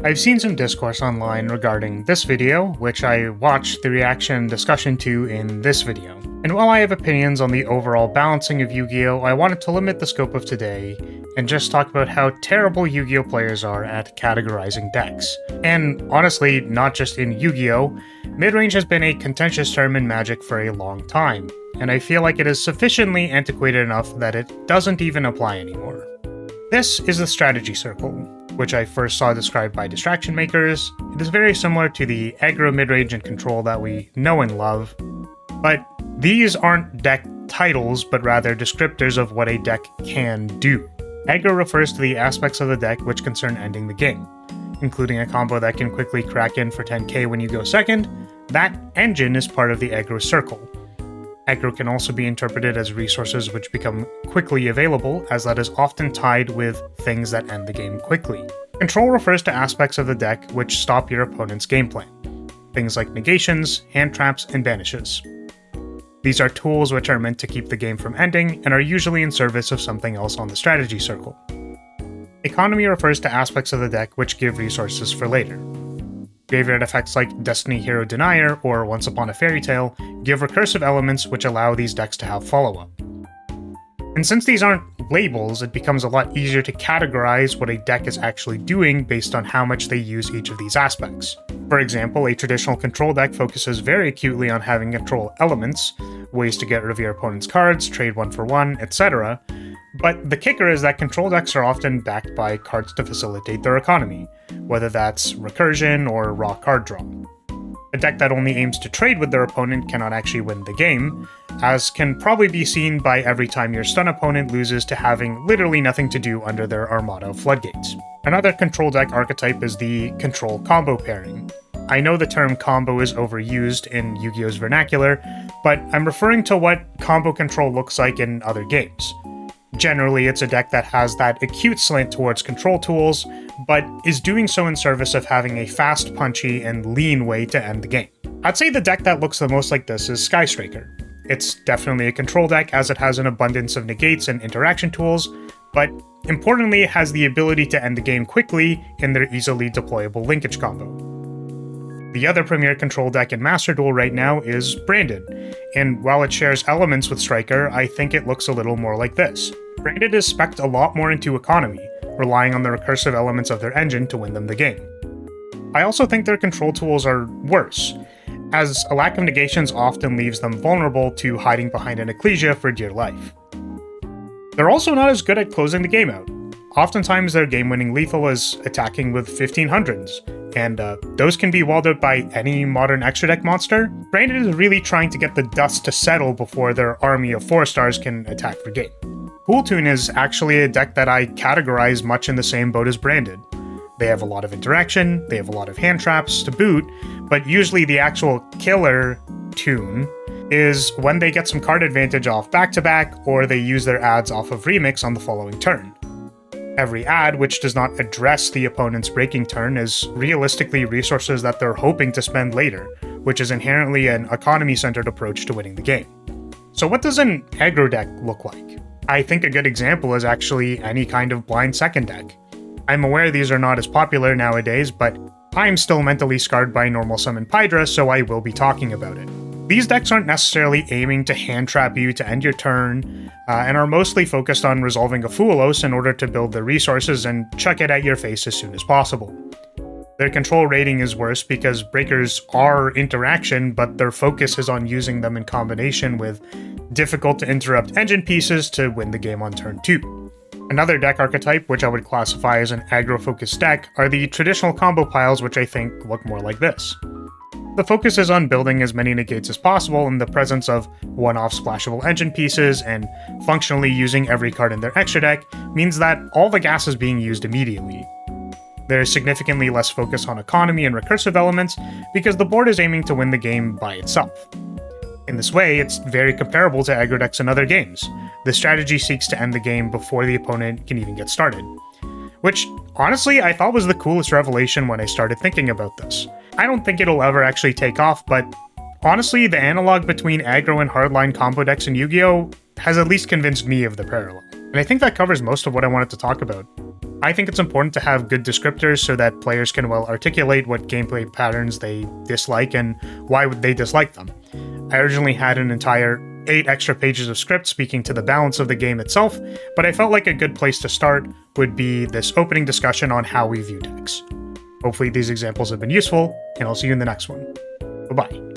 I've seen some discourse online regarding this video, which I watched the reaction and discussion to in this video. And while I have opinions on the overall balancing of Yu-Gi-Oh!, I wanted to limit the scope of today and just talk about how terrible Yu-Gi-Oh! Players are at categorizing decks. And honestly, not just in Yu-Gi-Oh!, midrange has been a contentious term in Magic for a long time, and I feel like it is sufficiently antiquated enough that it doesn't even apply anymore. This is the strategy circle, which I first saw described by distraction makers. It is very similar to the aggro, midrange, and control that we know and love, but these aren't deck titles, but rather descriptors of what a deck can do. Aggro refers to the aspects of the deck which concern ending the game, including a combo that can quickly crack in for 10k when you go second. That engine is part of the aggro circle. Aggro can also be interpreted as resources which become quickly available, as that is often tied with things that end the game quickly. Control refers to aspects of the deck which stop your opponent's game plan, things like negations, hand traps, and banishes. These are tools which are meant to keep the game from ending and are usually in service of something else on the strategy circle. Economy refers to aspects of the deck which give resources for later. Graveyard effects like Destiny Hero Denier or Once Upon a Fairy Tale give recursive elements which allow these decks to have follow-up. And since these aren't labels, it becomes a lot easier to categorize what a deck is actually doing based on how much they use each of these aspects. For example, a traditional control deck focuses very acutely on having control elements, ways to get rid of your opponent's cards, trade 1-for-1, etc. But the kicker is that control decks are often backed by cards to facilitate their economy, whether that's recursion or raw card draw. A deck that only aims to trade with their opponent cannot actually win the game, as can probably be seen by every time your stun opponent loses to having literally nothing to do under their armada of floodgates. Another control deck archetype is the control combo pairing. I know the term combo is overused in Yu-Gi-Oh's vernacular, but I'm referring to what combo control looks like in other games. Generally, it's a deck that has that acute slant towards control tools, but is doing so in service of having a fast, punchy, and lean way to end the game. I'd say the deck that looks the most like this is Sky Striker. It's definitely a control deck as it has an abundance of negates and interaction tools, but importantly it has the ability to end the game quickly in their easily deployable linkage combo. The other premier control deck in Master Duel right now is Branded, and while it shares elements with Striker, I think it looks a little more like this. Branded is spec'd a lot more into economy, relying on the recursive elements of their engine to win them the game. I also think their control tools are worse, as a lack of negations often leaves them vulnerable to hiding behind an Ecclesia for dear life. They're also not as good at closing the game out. Oftentimes their game-winning lethal is attacking with 1500s, and those can be walled out by any modern extra deck monster. Branded is really trying to get the dust to settle before their army of 4-stars can attack for game. Pool Tune is actually a deck that I categorize much in the same boat as Branded. They have a lot of interaction, they have a lot of hand traps to boot, but usually the actual killer tune is when they get some card advantage off back-to-back, or they use their adds off of Remix on the following turn. Every ad which does not address the opponent's breaking turn is realistically resources that they're hoping to spend later, which is inherently an economy-centered approach to winning the game. So what does an aggro deck look like? I think a good example is actually any kind of blind second deck. I'm aware these are not as popular nowadays, but I'm still mentally scarred by normal summon Pydra, so I will be talking about it. These decks aren't necessarily aiming to hand trap you to end your turn, and are mostly focused on resolving a Foolos in order to build their resources and chuck it at your face as soon as possible. Their control rating is worse because breakers are interaction, but their focus is on using them in combination with difficult to interrupt engine pieces to win the game on turn 2. Another deck archetype, which I would classify as an aggro-focused deck, are the traditional combo piles, which I think look more like this. The focus is on building as many negates as possible in the presence of one-off splashable engine pieces, and functionally using every card in their extra deck means that all the gas is being used immediately. There is significantly less focus on economy and recursive elements because the board is aiming to win the game by itself. In this way, it's very comparable to aggro decks in other games. The strategy seeks to end the game before the opponent can even get started. Which, honestly, I thought was the coolest revelation when I started thinking about this. I don't think it'll ever actually take off, but honestly, the analog between aggro and hardline combo decks in Yu-Gi-Oh! Has at least convinced me of the parallel. And I think that covers most of what I wanted to talk about. I think it's important to have good descriptors so that players can well articulate what gameplay patterns they dislike and why would they dislike them. I originally had an entire 8 extra pages of script speaking to the balance of the game itself, but I felt like a good place to start would be this opening discussion on how we view decks. Hopefully these examples have been useful, and I'll see you in the next one. Bye-bye.